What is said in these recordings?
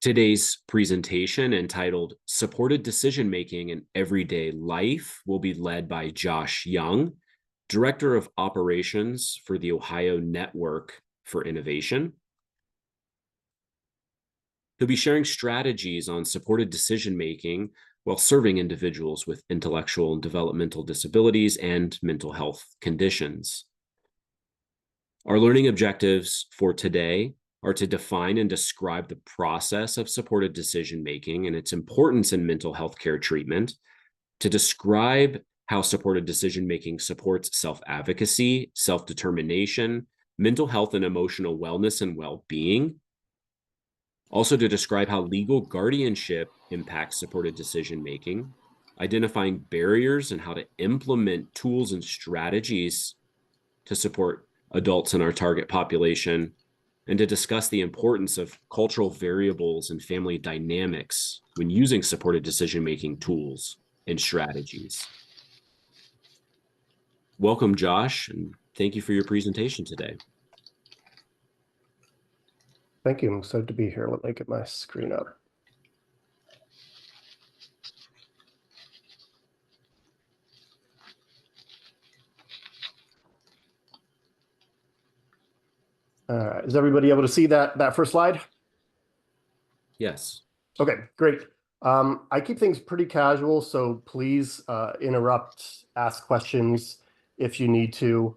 Today's presentation, entitled Supported Decision Making in Everyday Life, will be led by Josh Young, Director of Operations for the Ohio Network for Innovation. He'll be sharing strategies on supported decision making while serving individuals with intellectual and developmental disabilities and mental health conditions. Our learning objectives for today are to define and describe the process of supported decision-making and its importance in mental health care treatment, to describe how supported decision-making supports self-advocacy, self-determination, mental health and emotional wellness and well-being, also to describe how legal guardianship impacts supported decision-making, identifying barriers and how to implement tools and strategies to support adults in our target population, and to discuss the importance of cultural variables and family dynamics when using supported decision-making tools and strategies. Welcome, Josh, and thank you for your presentation today. Thank you. I'm excited to be here. Let me get my screen up. All right. Is everybody able to see that first slide? Yes. Okay, great. I keep things pretty casual, so please interrupt, ask questions if you need to.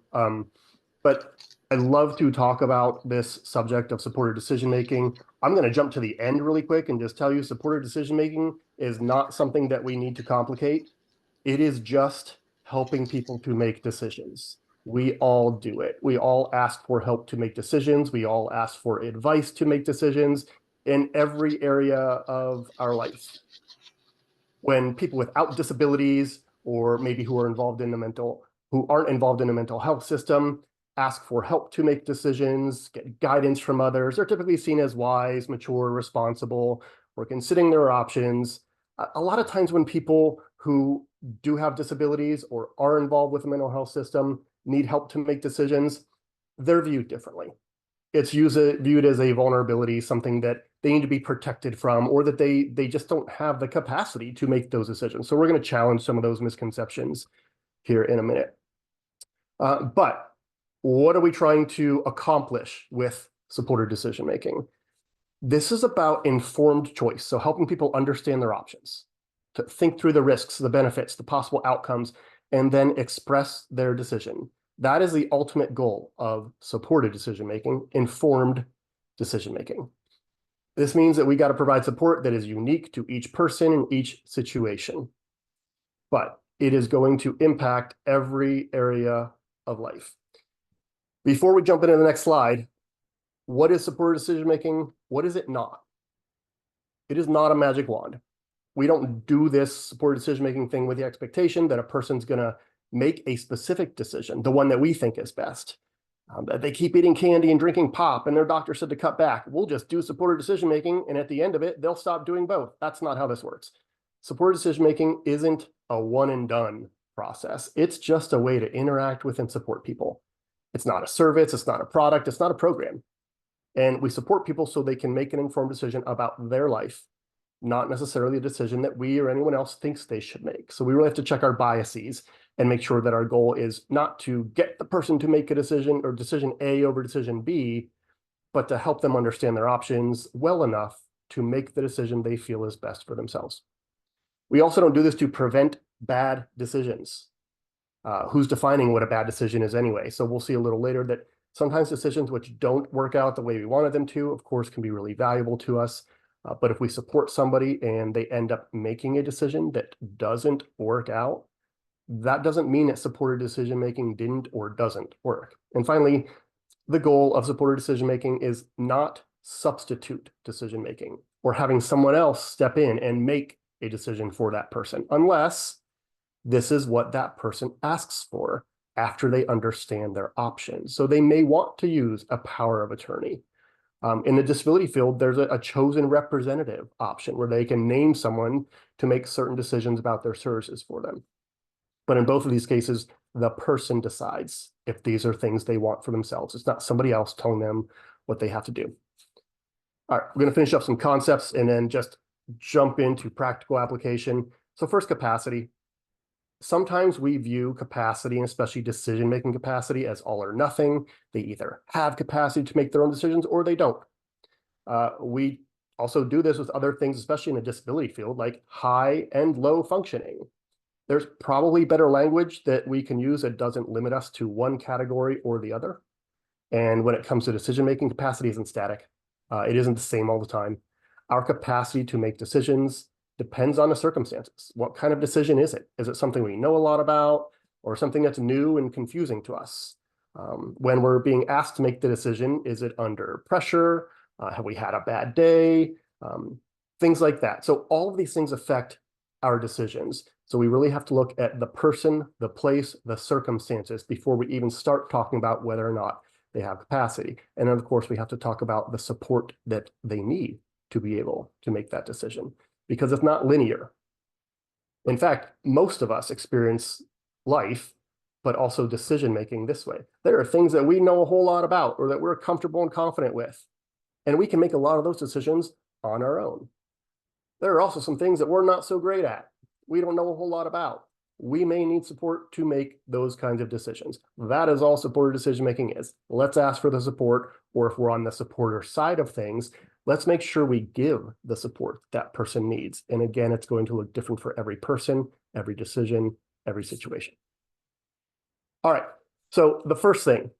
But I love to talk about this subject of supported decision-making. I'm going to jump to the end really quick and just tell you supported decision-making is not something that we need to complicate. It is just helping people to make decisions. We all do it. We all ask for help to make decisions. We all ask for advice to make decisions in every area of our life. When people without disabilities, or maybe who aren't involved in the mental health system, ask for help to make decisions, get guidance from others, they're typically seen as wise, mature, responsible, or considering their options. A lot of times when people who do have disabilities or are involved with the mental health system need help to make decisions, they're viewed differently. It's viewed as a vulnerability, something that they need to be protected from, or that they just don't have the capacity to make those decisions. So we're going to challenge some of those misconceptions here in a minute. But what are we trying to accomplish with supported decision-making? This is about informed choice, so helping people understand their options, to think through the risks, the benefits, the possible outcomes, and then express their decision. That is the ultimate goal of supported decision-making, informed decision-making. This means that we got to provide support that is unique to each person in each situation, but it is going to impact every area of life. Before we jump into the next slide, what is supported decision-making? What is it not? It is not a magic wand. We don't do this supported decision-making thing with the expectation that a person's going to make a specific decision, the one that we think is best. They keep eating candy and drinking pop, and their doctor said to cut back. We'll just do supported decision-making, and at the end of it, they'll stop doing both. That's not how this works. Supported decision-making isn't a one-and-done process. It's just a way to interact with and support people. It's not a service. It's not a product. It's not a program. And we support people so they can make an informed decision about their life, not necessarily a decision that we or anyone else thinks they should make. So we really have to check our biases and make sure that our goal is not to get the person to make a decision or decision A over decision B, but to help them understand their options well enough to make the decision they feel is best for themselves. We also don't do this to prevent bad decisions. Who's defining what a bad decision is anyway? So we'll see a little later that sometimes decisions which don't work out the way we wanted them to, of course, can be really valuable to us. But if we support somebody and they end up making a decision that doesn't work out, that doesn't mean that supported decision-making didn't or doesn't work. And finally, the goal of supported decision-making is not substitute decision-making or having someone else step in and make a decision for that person, unless this is what that person asks for after they understand their options. So they may want to use a power of attorney. In the disability field, there's a chosen representative option where they can name someone to make certain decisions about their services for them. But in both of these cases, the person decides if these are things they want for themselves. It's not somebody else telling them what they have to do. All right, we're going to finish up some concepts and then just jump into practical application. So first, capacity. Sometimes we view capacity, and especially decision-making capacity, as all or nothing. They either have capacity to make their own decisions or they don't. We also do this with other things, especially in the disability field, like high and low functioning. There's probably better language that we can use that doesn't limit us to one category or the other. And when it comes to decision-making, capacity isn't static. It isn't the same all the time. Our capacity to make decisions depends on the circumstances. What kind of decision is it? Is it something we know a lot about or something that's new and confusing to us? When we're being asked to make the decision, is it under pressure? Have we had a bad day? Things like that. So all of these things affect our decisions. So we really have to look at the person, the place, the circumstances before we even start talking about whether or not they have capacity. And then, of course, we have to talk about the support that they need to be able to make that decision, because it's not linear. In fact, most of us experience life, but also decision-making this way. There are things that we know a whole lot about or that we're comfortable and confident with, and we can make a lot of those decisions on our own. There are also some things that we're not so great at. We don't know a whole lot about. We may need support to make those kinds of decisions. That is all supported decision-making is. Let's ask for the support, or if we're on the supporter side of things, let's make sure we give the support that person needs. And again, it's going to look different for every person, every decision, every situation. All right, so the first thing,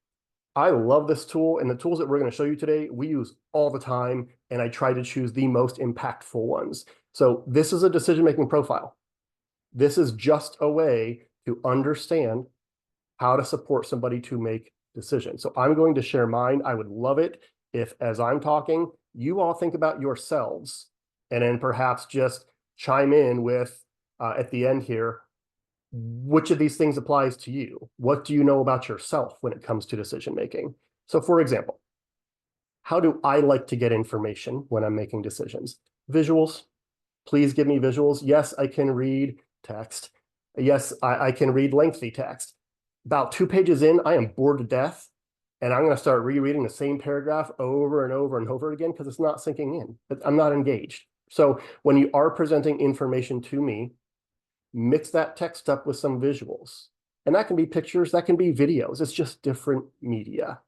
I love this tool, and the tools that we're going to show you today, we use all the time, and I try to choose the most impactful ones. So this is a decision-making profile. This is just a way to understand how to support somebody to make decisions. So I'm going to share mine. I would love it if, as I'm talking, you all think about yourselves and then perhaps just chime in with, at the end here, which of these things applies to you? What do you know about yourself when it comes to decision making? So for example, how do I like to get information when I'm making decisions? Visuals. Please give me visuals. Yes, I can read text. Yes, I can read lengthy text. About 2 pages in, I am bored to death, and I'm going to start rereading the same paragraph over and over and over again because it's not sinking in. I'm not engaged. So when you are presenting information to me, mix that text up with some visuals. And that can be pictures, that can be videos. It's just different media.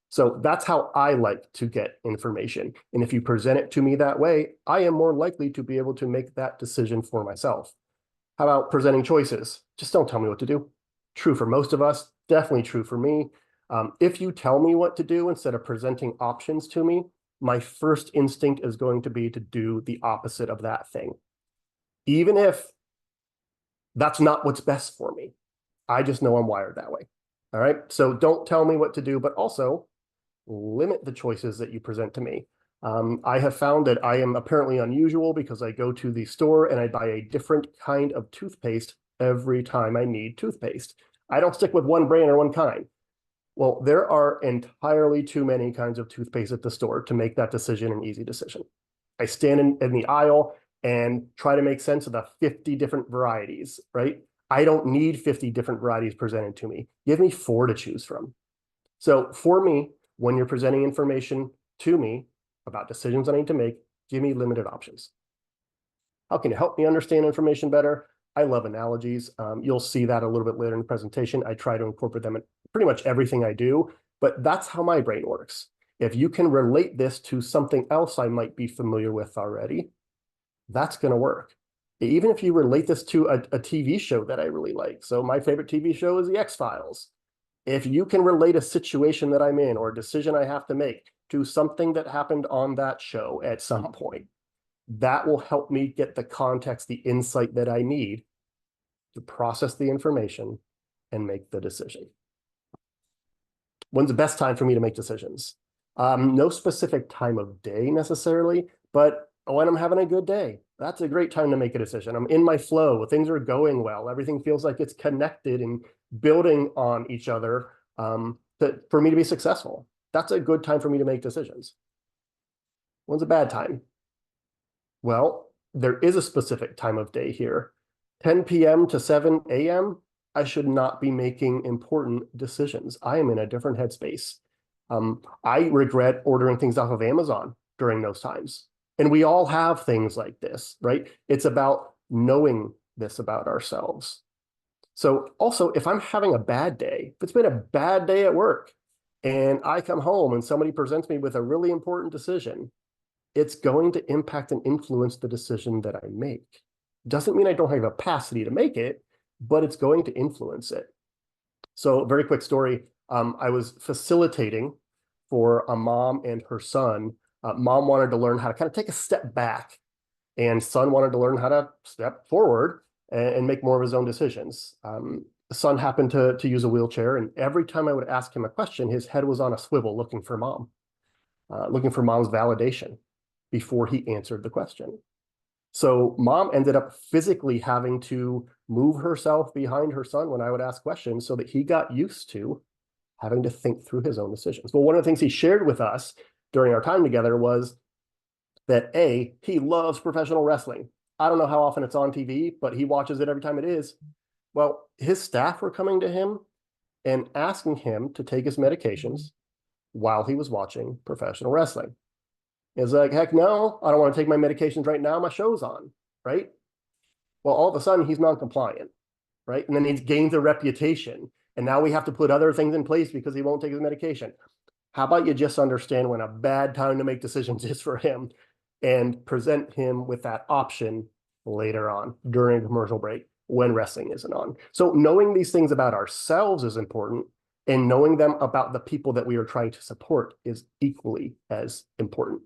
So that's how I like to get information. And if you present it to me that way, I am more likely to be able to make that decision for myself. How about presenting choices? Just don't tell me what to do. True for most of us, definitely true for me. If you tell me what to do instead of presenting options to me, my first instinct is going to be to do the opposite of that thing. Even if that's not what's best for me. I just know I'm wired that way. All right. So don't tell me what to do, but also limit the choices that you present to me. I have found that I am apparently unusual because I go to the store and I buy a different kind of toothpaste every time I need toothpaste. I don't stick with one brand or one kind. Well, there are entirely too many kinds of toothpaste at the store to make that decision an easy decision. I stand in the aisle and try to make sense of the 50 different varieties, right? I don't need 50 different varieties presented to me. Give me 4 to choose from. So for me, when you're presenting information to me about decisions I need to make, give me limited options. How can you help me understand information better? I love analogies. You'll see that a little bit later in the presentation. I try to incorporate them in pretty much everything I do, but that's how my brain works. If you can relate this to something else I might be familiar with already, that's going to work. Even if you relate this to a TV show that I really like. So my favorite TV show is The X-Files. If you can relate a situation that I'm in or a decision I have to make to something that happened on that show at some point, that will help me get the context, the insight that I need to process the information and make the decision. When's the best time for me to make decisions? No specific time of day necessarily, but when I'm having a good day, that's a great time to make a decision. I'm in my flow, things are going well, everything feels like it's connected and building on each other for me to be successful. That's a good time for me to make decisions. When's a bad time? Well, there is a specific time of day here. 10 p.m. to 7 a.m., I should not be making important decisions. I am in a different headspace. I regret ordering things off of Amazon during those times. And we all have things like this, right? It's about knowing this about ourselves. So also, if I'm having a bad day, if it's been a bad day at work and I come home and somebody presents me with a really important decision, it's going to impact and influence the decision that I make. Doesn't mean I don't have a capacity to make it, but it's going to influence it. So very quick story. I was facilitating for a mom and her son. Mom wanted to learn how to kind of take a step back, and son wanted to learn how to step forward and make more of his own decisions. The son happened to use a wheelchair, and every time I would ask him a question, his head was on a swivel looking for mom, looking for mom's validation before he answered the question. So mom ended up physically having to move herself behind her son when I would ask questions so that he got used to having to think through his own decisions. Well, one of the things he shared with us during our time together was that he loves professional wrestling. I don't know how often it's on TV, but he watches it every time it is. Well, his staff were coming to him and asking him to take his medications while he was watching professional wrestling. It's like, heck no, I don't want to take my medications right now. My show's on, right? Well, all of a sudden he's non-compliant, right? And then he gains a reputation. And now we have to put other things in place because he won't take his medication. How about you just understand when a bad time to make decisions is for him and present him with that option later on during a commercial break when wrestling isn't on. So knowing these things about ourselves is important, and knowing them about the people that we are trying to support is equally as important.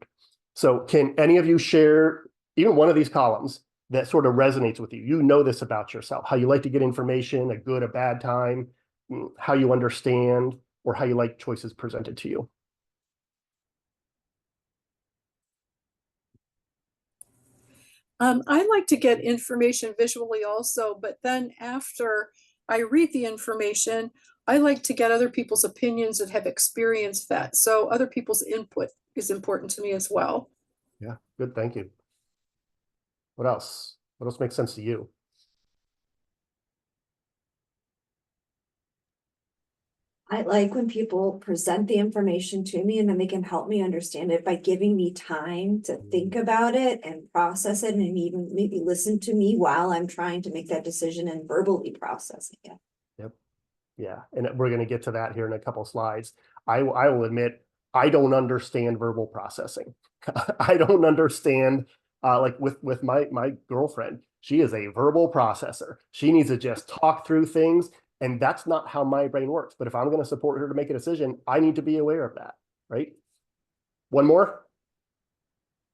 So can any of you share even one of these columns that sort of resonates with you? You know this about yourself, how you like to get information, a good, a bad time, how you understand, or how you like choices presented to you. I like to get information visually also, but then after I read the information, I like to get other people's opinions that have experienced that. So other people's input is important to me as well. Yeah, good, thank you. What else? What else makes sense to you? I like when people present the information to me and then they can help me understand it by giving me time to think about it and process it, and even maybe listen to me while I'm trying to make that decision and verbally processing it. Yep. Yeah, and we're going to get to that here in a couple slides. I will admit, I don't understand verbal processing. I don't understand, like with my girlfriend, she is a verbal processor. She needs to just talk through things. And that's not how my brain works. But if I'm going to support her to make a decision, I need to be aware of that, right? One more?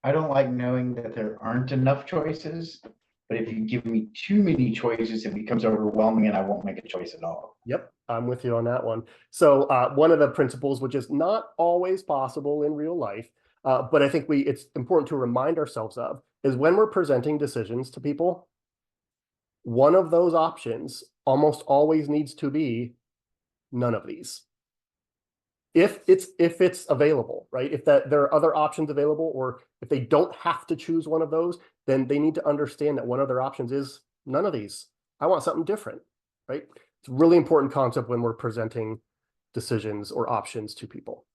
I don't like knowing that there aren't enough choices, but if you give me too many choices, it becomes overwhelming and I won't make a choice at all. Yep, I'm with you on that one. So one of the principles, which is not always possible in real life, but I think it's important to remind ourselves of, is when we're presenting decisions to people, one of those options almost always needs to be none of these. If it's available, right? If there are other options available, or if they don't have to choose one of those, then they need to understand that one of their options is none of these. I want something different, right? It's a really important concept when we're presenting decisions or options to people.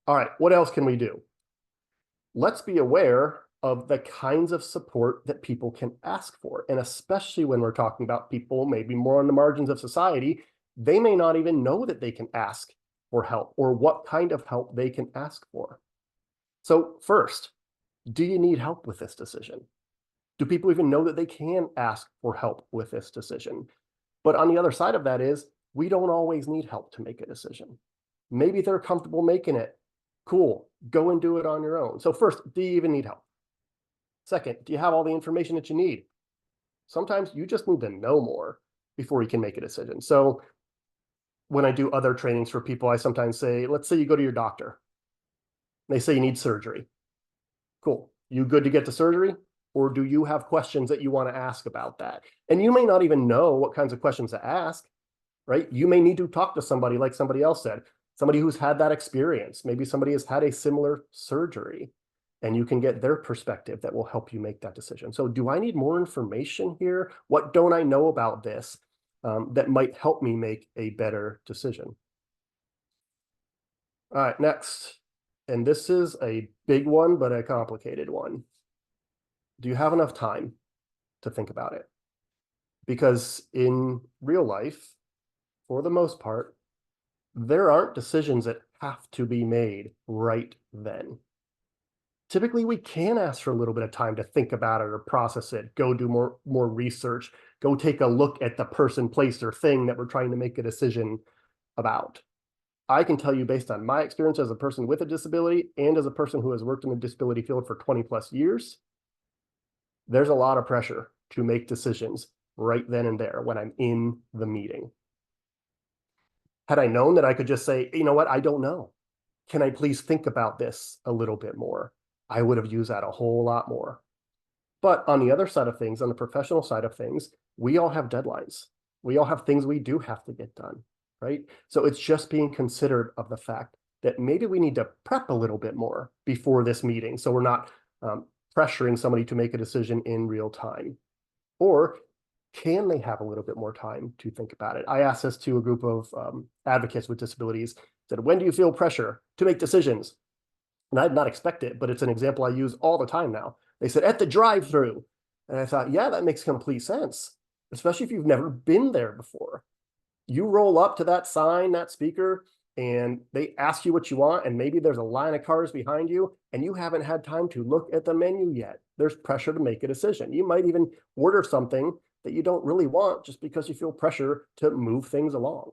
All right, what else can we do? Let's be aware of the kinds of support that people can ask for. And especially when we're talking about people maybe more on the margins of society, they may not even know that they can ask for help or what kind of help they can ask for. So first, do you need help with this decision? Do people even know that they can ask for help with this decision? But on the other side of that is, we don't always need help to make a decision. Maybe they're comfortable making it. Cool, go and do it on your own. So first, do you even need help? Second, do you have all the information that you need? Sometimes you just need to know more before you can make a decision. So when I do other trainings for people, I sometimes say, let's say you go to your doctor. They say you need surgery. Cool. You good to get to surgery? Or do you have questions that you want to ask about that? And you may not even know what kinds of questions to ask, right? You may need to talk to somebody, like somebody else said, somebody who's had that experience. Maybe somebody has had a similar surgery, and you can get their perspective that will help you make that decision. So do I need more information here? What don't I know about this that might help me make a better decision? All right, next. and this is a big one, but a complicated one. Do you have enough time to think about it? Because in real life, for the most part, there aren't decisions that have to be made right then. Typically, we can ask for a little bit of time to think about it or process it, go do more research, go take a look at the person, place, or thing that we're trying to make a decision about. I can tell you based on my experience as a person with a disability and as a person who has worked in the disability field for 20 plus years, there's a lot of pressure to make decisions right then and there when I'm in the meeting. Had I known that I could just say, you know what, I don't know. Can I please think about this a little bit more? I would have used that a whole lot more. But on the other side of things, on the professional side of things, we all have deadlines. We all have things we do have to get done, right? So it's just being considered of the fact that maybe we need to prep a little bit more before this meeting, so we're not pressuring somebody to make a decision in real time. Or can they have a little bit more time to think about it? I asked this to a group of advocates with disabilities, said, when do you feel pressure to make decisions? And I did not expect it, but it's an example I use all the time now. They said, at the drive-through. And I thought, yeah, that makes complete sense, especially if you've never been there before. You roll up to that sign, that speaker, and they ask you what you want, and maybe there's a line of cars behind you, and you haven't had time to look at the menu yet. There's pressure to make a decision. You might even order something that you don't really want just because you feel pressure to move things along.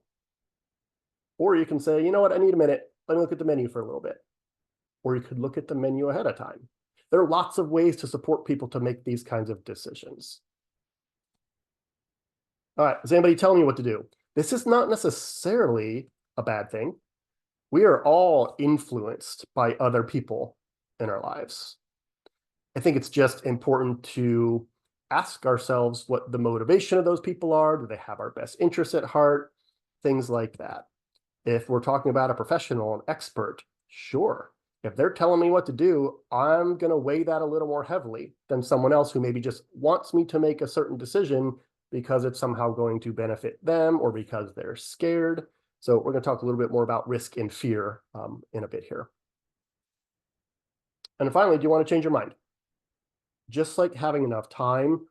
Or you can say, you know what, I need a minute. Let me look at the menu for a little bit. Or you could look at the menu ahead of time. There are lots of ways to support people to make these kinds of decisions. All right, is anybody telling me what to do? This is not necessarily a bad thing. We are all influenced by other people in our lives. I think it's just important to ask ourselves what the motivation of those people are. Do they have our best interests at heart? Things like that. If we're talking about a professional, an expert, sure. If they're telling me what to do, I'm going to weigh that a little more heavily than someone else who maybe just wants me to make a certain decision because it's somehow going to benefit them or because they're scared. So we're going to talk a little bit more about risk and fear in a bit here. And finally, do you want to change your mind? Just like having enough time,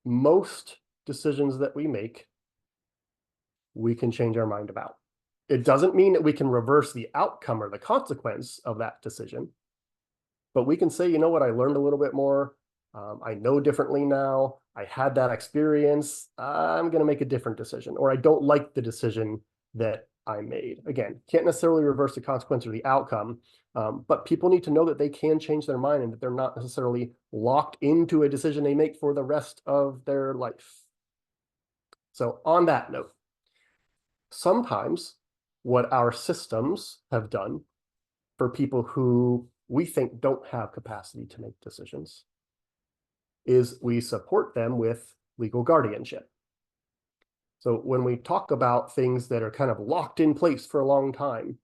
most decisions that we make, we can change our mind about. It doesn't mean that we can reverse the outcome or the consequence of that decision, but we can say, you know what, I learned a little bit more. I know differently now. I had that experience. I'm going to make a different decision, or I don't like the decision that I made. Again, can't necessarily reverse the consequence or the outcome, but people need to know that they can change their mind and that they're not necessarily locked into a decision they make for the rest of their life. So on that note, sometimes what our systems have done for people who we think don't have capacity to make decisions is we support them with legal guardianship. So when we talk about things that are kind of locked in place for a long time,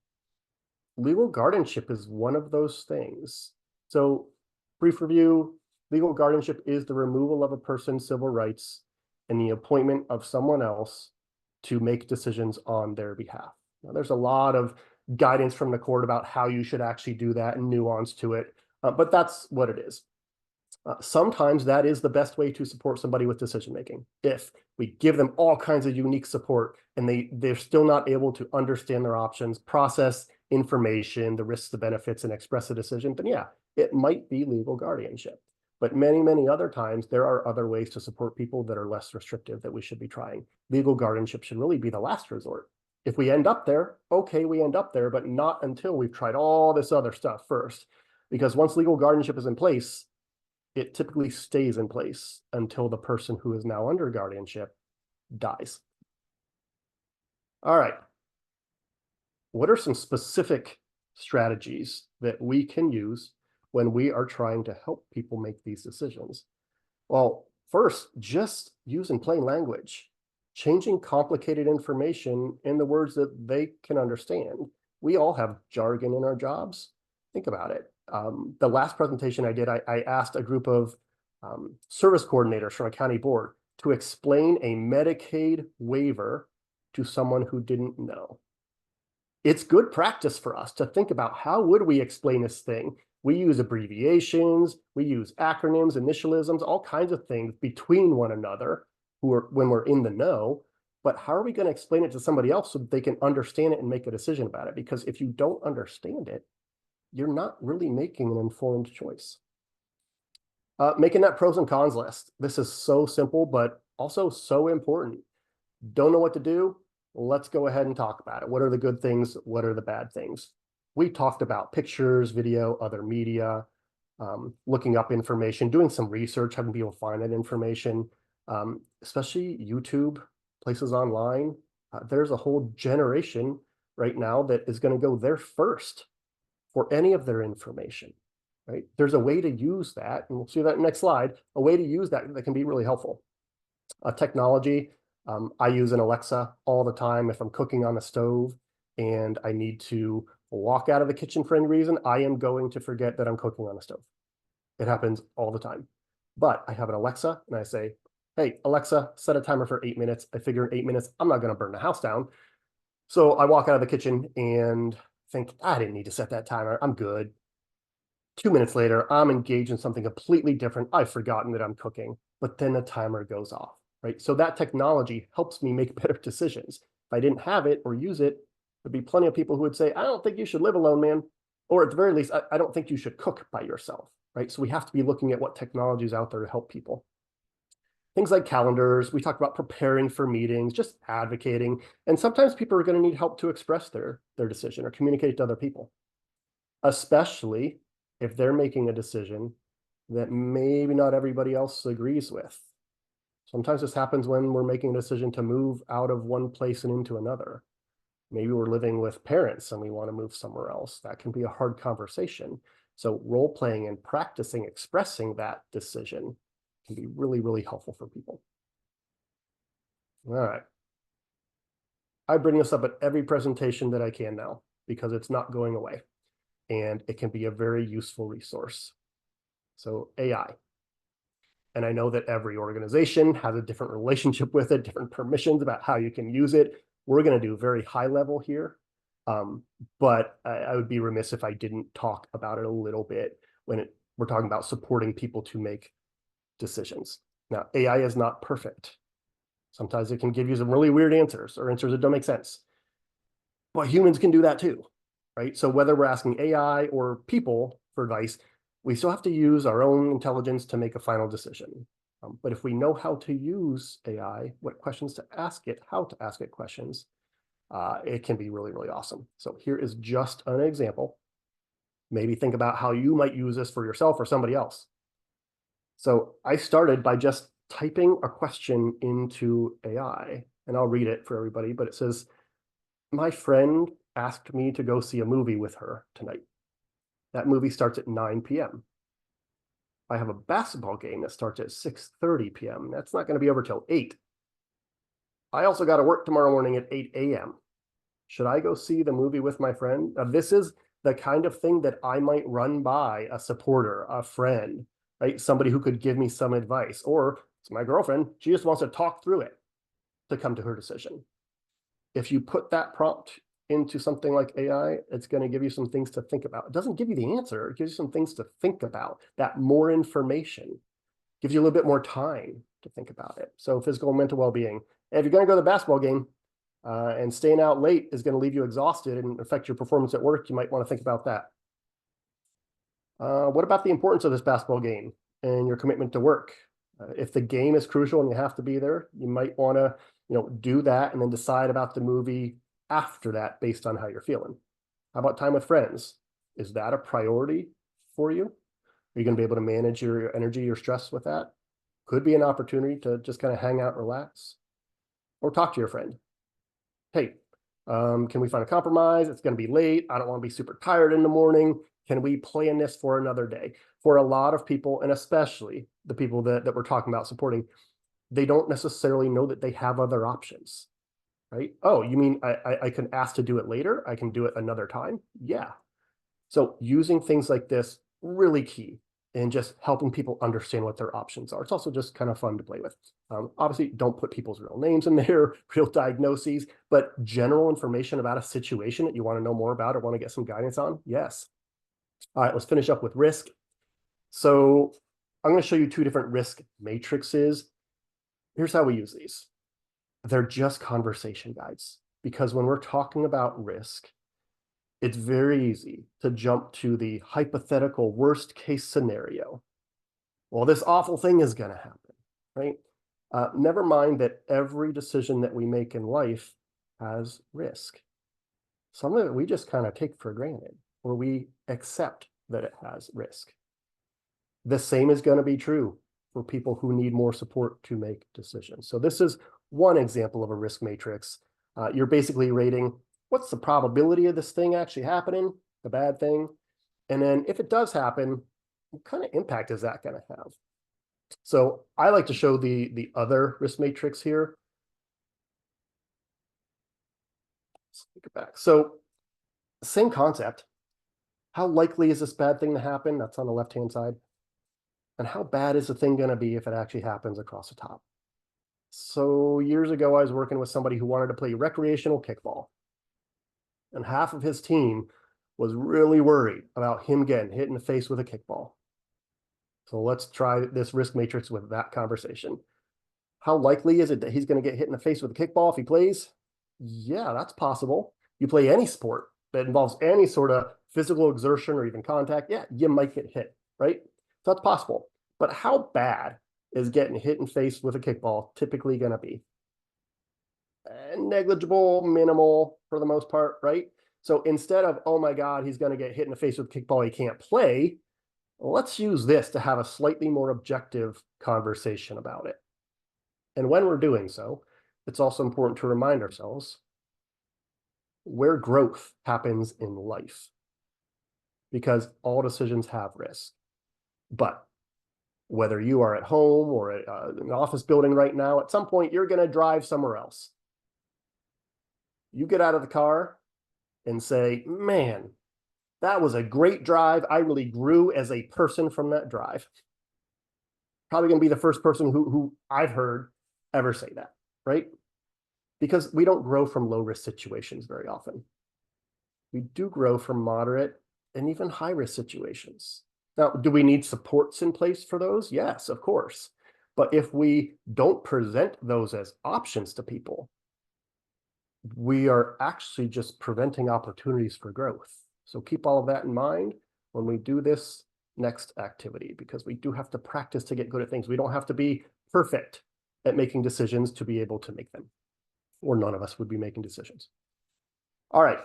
legal guardianship is one of those things. So brief review, legal guardianship is the removal of a person's civil rights and the appointment of someone else to make decisions on their behalf. Now, there's a lot of guidance from the court about how you should actually do that and nuance to it, but that's what it is. Sometimes that is the best way to support somebody with decision-making. If we give them all kinds of unique support and they're still not able to understand their options, process information, the risks, the benefits, and express a decision, then yeah, it might be legal guardianship. But many, many other times, there are other ways to support people that are less restrictive that we should be trying. Legal guardianship should really be the last resort. If we end up there, okay, we end up there, but not until we've tried all this other stuff first. Because once legal guardianship is in place, it typically stays in place until the person who is now under guardianship dies. All right. What are some specific strategies that we can use when we are trying to help people make these decisions? Well, first, just using plain language, changing complicated information in the words that they can understand. We all have jargon in our jobs. Think about it. The last presentation I did, I asked a group of service coordinators from a county board to explain a Medicaid waiver to someone who didn't know. it's good practice for us to think about how would we explain this thing. We use abbreviations, we use acronyms, initialisms, all kinds of things between one another when we're in the know. But how are we going to explain it to somebody else so that they can understand it and make a decision about it? Because if you don't understand it, you're not really making an informed choice. Making that pros and cons list. This is so simple, but also so important. Don't know what to do? Let's go ahead and talk about it. What are the good things? What are the bad things? We talked about pictures, video, other media, looking up information, doing some research, having people find that information, especially YouTube, places online. There's a whole generation right now that is going to go there first for any of their information, right? There's a way to use that, and we'll see that next slide, a way to use that that can be really helpful. Technology, I use an Alexa all the time if I'm cooking on the stove and I need to walk out of the kitchen for any reason, I am going to forget that I'm cooking on a stove. It happens all the time. But I have an Alexa and I say, hey, Alexa, set a timer for 8 minutes. I figure in 8 minutes, I'm not going to burn the house down. So I walk out of the kitchen and think, I didn't need to set that timer. I'm good. 2 minutes later, I'm engaged in something completely different. I've forgotten that I'm cooking, but then the timer goes off, right? So that technology helps me make better decisions. If I didn't have it or use it, there'd be plenty of people who would say, I don't think you should live alone, man. Or at the very least, I don't think you should cook by yourself, right? So we have to be looking at what technology is out there to help people. Things like calendars, we talked about preparing for meetings, just advocating. And sometimes people are going to need help to express their decision or communicate to other people, especially if they're making a decision that maybe not everybody else agrees with. Sometimes this happens when we're making a decision to move out of one place and into another. Maybe we're living with parents and we want to move somewhere else. That can be a hard conversation. So role playing and practicing expressing that decision can be really, really helpful for people. All right. I bring this up at every presentation that I can now because it's not going away and it can be a very useful resource. So AI. And I know that every organization has a different relationship with it, different permissions about how you can use it. We're going to do very high level here, but I would be remiss if I didn't talk about it a little bit when we're talking about supporting people to make decisions. Now, AI is not perfect. Sometimes it can give you some really weird answers or answers that don't make sense. But humans can do that too, right? So whether we're asking AI or people for advice, we still have to use our own intelligence to make a final decision. But if we know how to use AI, what questions to ask it, how to ask it questions, it can be really, really awesome. So here is just an example. Maybe think about how you might use this for yourself or somebody else. So I started by just typing a question into AI, and I'll read it for everybody, but it says, my friend asked me to go see a movie with her tonight. That movie starts at 9 p.m. I have a basketball game that starts at 6:30 p.m. That's not going to be over till 8. I also got to work tomorrow morning at 8 a.m. Should I go see the movie with my friend? Now, this is the kind of thing that I might run by a supporter, a friend, right? Somebody who could give me some advice, or it's my girlfriend. She just wants to talk through it to come to her decision. If you put that prompt into something like AI, it's going to give you some things to think about. It doesn't give you the answer. It gives you some things to think about. That more information gives you a little bit more time to think about it. So physical and mental well-being. If you're going to go to the basketball game and staying out late is going to leave you exhausted and affect your performance at work, you might want to think about that. What about the importance of this basketball game and your commitment to work? If the game is crucial and you have to be there, you might want to, do that and then decide about the movie after that based on how you're feeling. How about time with friends? Is that a priority for you? Are you going to be able to manage your energy, your stress with that? Could be an opportunity to just kind of hang out, relax, or talk to your friend. Hey, can we find a compromise? It's going to be late. I don't want to be super tired in the morning. Can we plan this for another day? For a lot of people, and especially the people that we're talking about supporting, they don't necessarily know that they have other options, right? Oh, you mean I can ask to do it later? I can do it another time? Yeah. So using things like this, really key. and just helping people understand what their options are. It's also just kind of fun to play with. Obviously, don't put people's real names in there, real diagnoses, but general information about a situation that you want to know more about or want to get some guidance on. Yes. All right, let's finish up with risk. So I'm going to show you two different risk matrices. Here's how we use these. They're just conversation guides, because when we're talking about risk, it's very easy to jump to the hypothetical worst case scenario. Well, this awful thing is going to happen, right? Never mind that every decision that we make in life has risk. Some of it we just kind of take for granted, or we accept that it has risk. The same is going to be true for people who need more support to make decisions. So this is one example of a risk matrix. You're basically rating what's the probability of this thing actually happening, the bad thing, and then if it does happen, what kind of impact is that going to have? So I like to show the other risk matrix here. Let's take it back. So same concept. How likely is this bad thing to happen? That's on the left-hand side. And how bad is the thing going to be if it actually happens across the top? So years ago, I was working with somebody who wanted to play recreational kickball. And half of his team was really worried about him getting hit in the face with a kickball. So let's try this risk matrix with that conversation. How likely is it that he's going to get hit in the face with a kickball if he plays? Yeah, that's possible. You play any sport that involves any sort of physical exertion or even contact, yeah, you might get hit, right? So that's possible. But how bad is getting hit in the face with a kickball typically going to be? Negligible, minimal for the most part, right? So instead of, oh my God, he's going to get hit in the face with a kickball, he can't play, let's use this to have a slightly more objective conversation about it. And when we're doing so, it's also important to remind ourselves where growth happens in life, because all decisions have risk. But whether you are at home or at an office building right now, at some point you're going to drive somewhere else. You get out of the car and say, man, that was a great drive. I really grew as a person from that drive. Probably going to be the first person who I've heard ever say that, right? Because we don't grow from low-risk situations very often. We do grow from moderate and even high-risk situations. Now, do we need supports in place for those? Yes, of course. But if we don't present those as options to people, we are actually just preventing opportunities for growth. So keep all of that in mind when we do this next activity, because we do have to practice to get good at things. We don't have to be perfect at making decisions to be able to make them, or none of us would be making decisions. All right,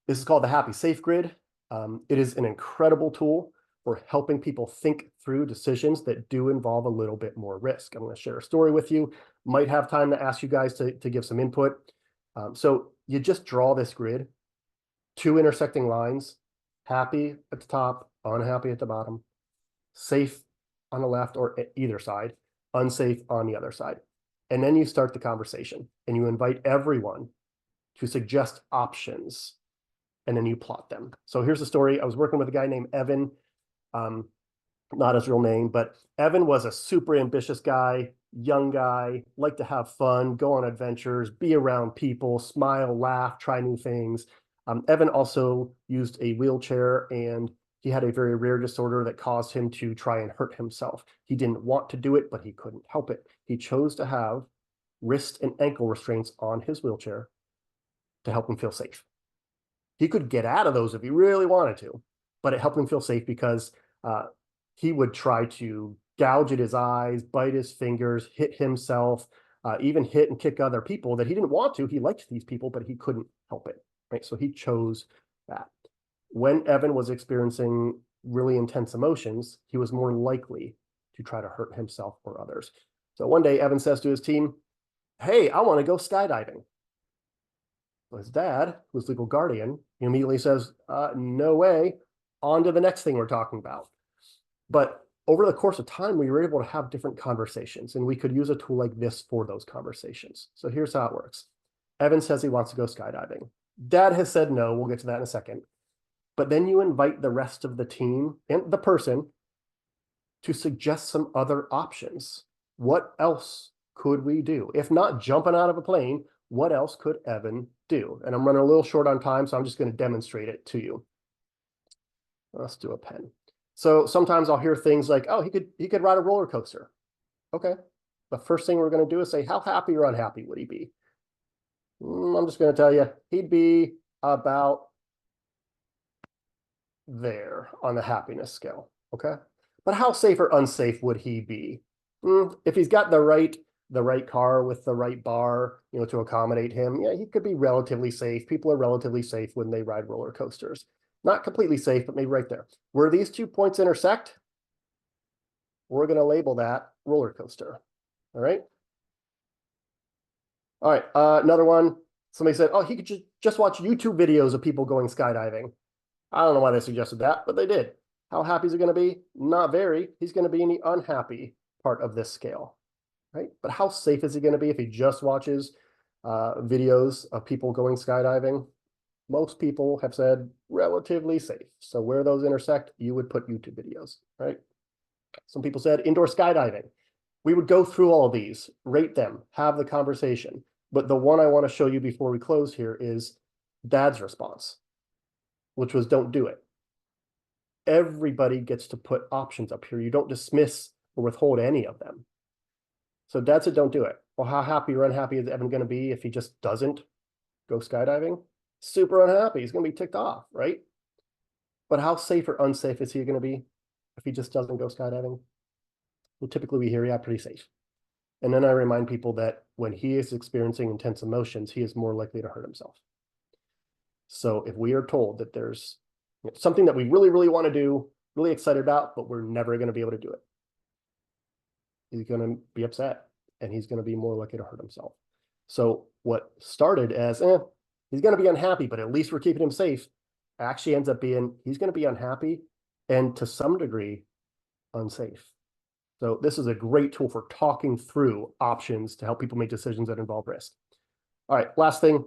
this is called the Happy Safe Grid. It is an incredible tool for helping people think through decisions that do involve a little bit more risk. I'm going to share a story with you. Might have time to ask you guys to give some input. So you just draw this grid, two intersecting lines, happy at the top, unhappy at the bottom, safe on the left or at either side, unsafe on the other side. And then you start the conversation and you invite everyone to suggest options, and then you plot them. So here's the story. I was working with a guy named Evan, not his real name, but Evan was a super ambitious guy, young guy, liked to have fun, go on adventures, be around people, smile, laugh, try new things. Evan also used a wheelchair, and he had a very rare disorder that caused him to try and hurt himself. He didn't want to do it, but he couldn't help it. He chose to have wrist and ankle restraints on his wheelchair to help him feel safe. He could get out of those if he really wanted to, but it helped him feel safe because he would try to gouge at his eyes, bite his fingers, hit himself, even hit and kick other people that he didn't want to. He liked these people, but he couldn't help it, right? So he chose that. When Evan was experiencing really intense emotions, he was more likely to try to hurt himself or others. So one day, Evan says to his team, hey, I want to go skydiving. So his dad, who's legal guardian, he immediately says, no way, on to the next thing we're talking about. But over the course of time, we were able to have different conversations, and we could use a tool like this for those conversations. So here's how it works. Evan says he wants to go skydiving. Dad has said no. We'll get to that in a second. But then you invite the rest of the team and the person to suggest some other options. What else could we do? If not jumping out of a plane, what else could Evan do? And I'm running a little short on time, so I'm just going to demonstrate it to you. Let's do a pen. So sometimes I'll hear things like, oh, he could ride a roller coaster. Okay. The first thing we're going to do is say, how happy or unhappy would he be? I'm just going to tell you, he'd be about there on the happiness scale. Okay. But how safe or unsafe would he be? If he's got the right car with the right bar, to accommodate him, yeah, he could be relatively safe. People are relatively safe when they ride roller coasters. Not completely safe, but maybe right there. Where these 2 points intersect, we're going to label that roller coaster. All right. All right. Another one. Somebody said, oh, he could just watch YouTube videos of people going skydiving. I don't know why they suggested that, but they did. How happy is he going to be? Not very. He's going to be in the unhappy part of this scale, right? But how safe is he going to be if he just watches videos of people going skydiving? Most people have said relatively safe. So where those intersect, you would put YouTube videos, right? Some people said indoor skydiving. We would go through all of these, rate them, have the conversation. But the one I want to show you before we close here is Dad's response, which was don't do it. Everybody gets to put options up here. You don't dismiss or withhold any of them. So Dad said don't do it. Well, how happy or unhappy is Evan going to be if he just doesn't go skydiving? Super unhappy. He's going to be ticked off, right? But how safe or unsafe is he going to be if he just doesn't go skydiving? Well, typically we hear, yeah, pretty safe. And then I remind people that when he is experiencing intense emotions, he is more likely to hurt himself. So if we are told that there's something that we really, really want to do, really excited about, but we're never going to be able to do it, he's going to be upset and he's going to be more likely to hurt himself. So what started as, he's going to be unhappy, but at least we're keeping him safe, actually ends up being, he's going to be unhappy and to some degree unsafe. So this is a great tool for talking through options to help people make decisions that involve risk. All right, last thing,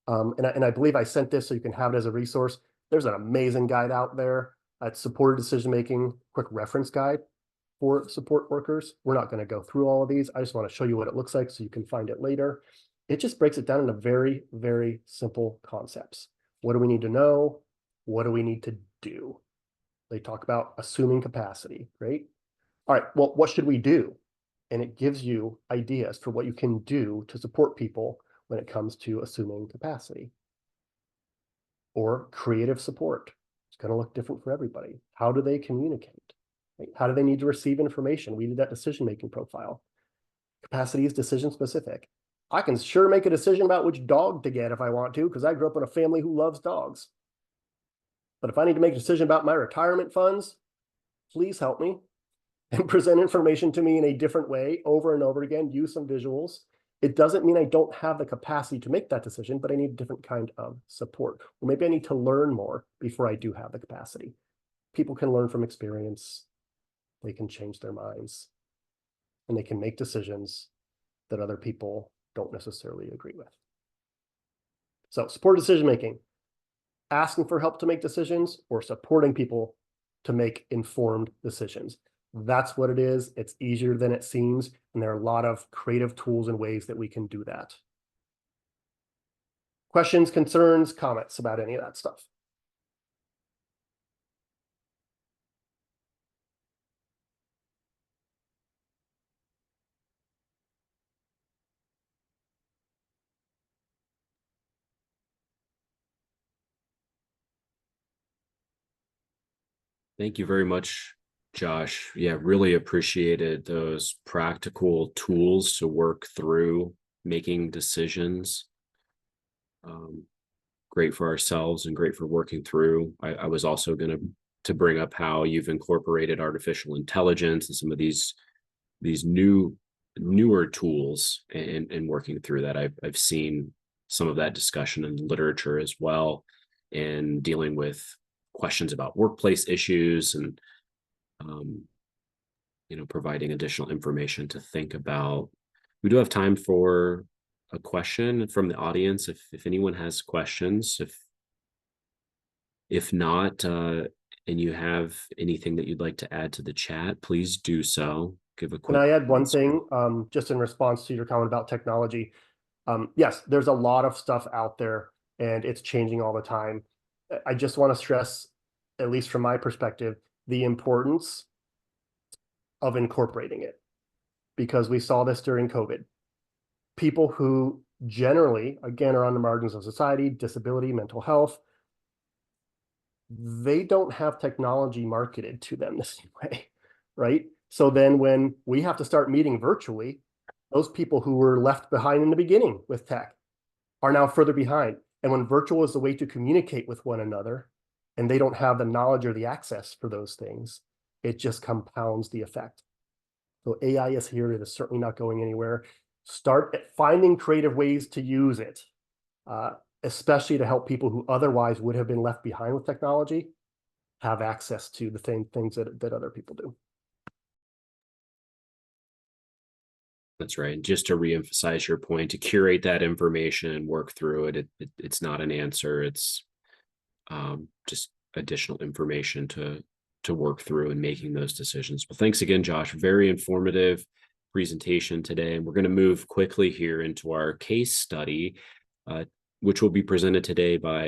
and I believe I sent this so you can have it as a resource. There's an amazing guide out there at Supported Decision Making, quick reference guide for support workers. We're not going to go through all of these. I just want to show you what it looks like so you can find it later. It just breaks it down into very, very simple concepts. What do we need to know? What do we need to do? They talk about assuming capacity, right? All right, well, what should we do? And it gives you ideas for what you can do to support people when it comes to assuming capacity. Or creative support. It's going to look different for everybody. How do they communicate? Right? How do they need to receive information? We did that decision-making profile. Capacity is decision specific. I can sure make a decision about which dog to get if I want to, because I grew up in a family who loves dogs. But if I need to make a decision about my retirement funds, please help me and present information to me in a different way over and over again, use some visuals. It doesn't mean I don't have the capacity to make that decision, but I need a different kind of support. Or maybe I need to learn more before I do have the capacity. People can learn from experience. They can change their minds. And they can make decisions that other people don't necessarily agree with. So supported decision-making, asking for help to make decisions or supporting people to make informed decisions. That's what it is. It's easier than it seems. And there are a lot of creative tools and ways that we can do that. Questions, concerns, comments about any of that stuff? Thank you very much, Josh. Yeah, really appreciated those practical tools to work through making decisions. Great for ourselves and great for working through. I was also going to bring up how you've incorporated artificial intelligence and some of these newer tools and working through that. I've seen some of that discussion in literature as well, and dealing with questions about workplace issues and providing additional information to think about. We do have time for a question from the audience if anyone has questions. If not, and you have anything that you'd like to add to the chat, please do so. Give a Can quick. I add one thing, just in response to your comment about technology? Yes, there's a lot of stuff out there and it's changing all the time. I just want to stress, at least from my perspective, the importance of incorporating it, because we saw this during COVID. People who generally, again, are on the margins of society, disability, mental health, they don't have technology marketed to them the same way, right? So then when we have to start meeting virtually, those people who were left behind in the beginning with tech are now further behind. And when virtual is the way to communicate with one another, and they don't have the knowledge or the access for those things, it just compounds the effect. So AI is here. It is certainly not going anywhere. Start finding creative ways to use it, especially to help people who otherwise would have been left behind with technology have access to the same things that other people do. That's right. Just to reemphasize your point, to curate that information and work through it, it's not an answer. It's just additional information to work through in making those decisions. Well, thanks again, Josh. Very informative presentation today. And we're going to move quickly here into our case study, which will be presented today by